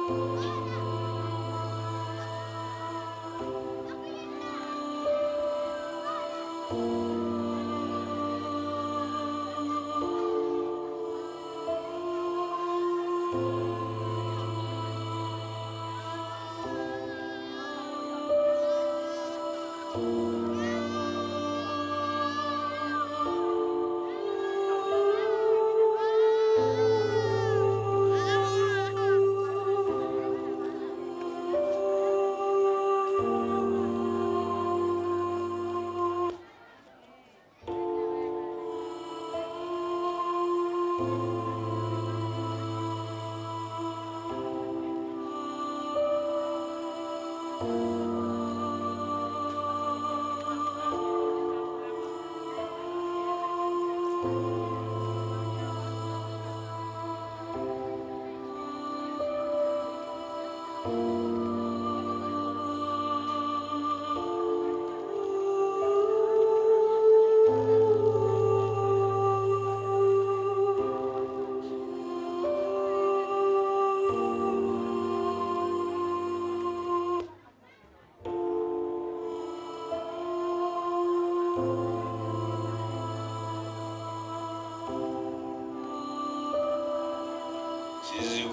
She's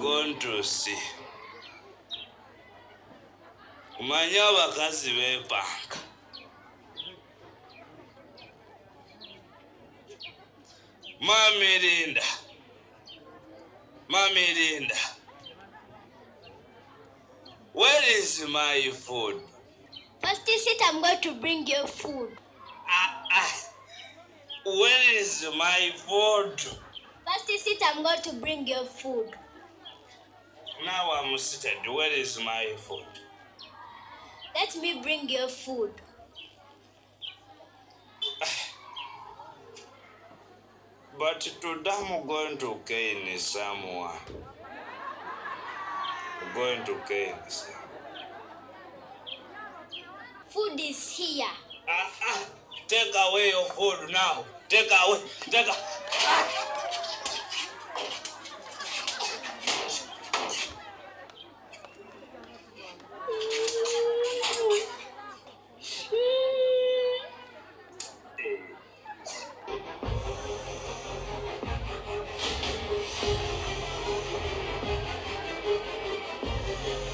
going to see. Umanya abakazi bepanga. Mami Linda. Where is my food? First sit, I'm going to bring your food. Where is my food? First sit, I'm going to bring your food. Now I'm seated. Where is my food? Let me bring your food. But today I'm going to cane someone. I'm going to cane someone. Food is here. Take away your food now. Take away.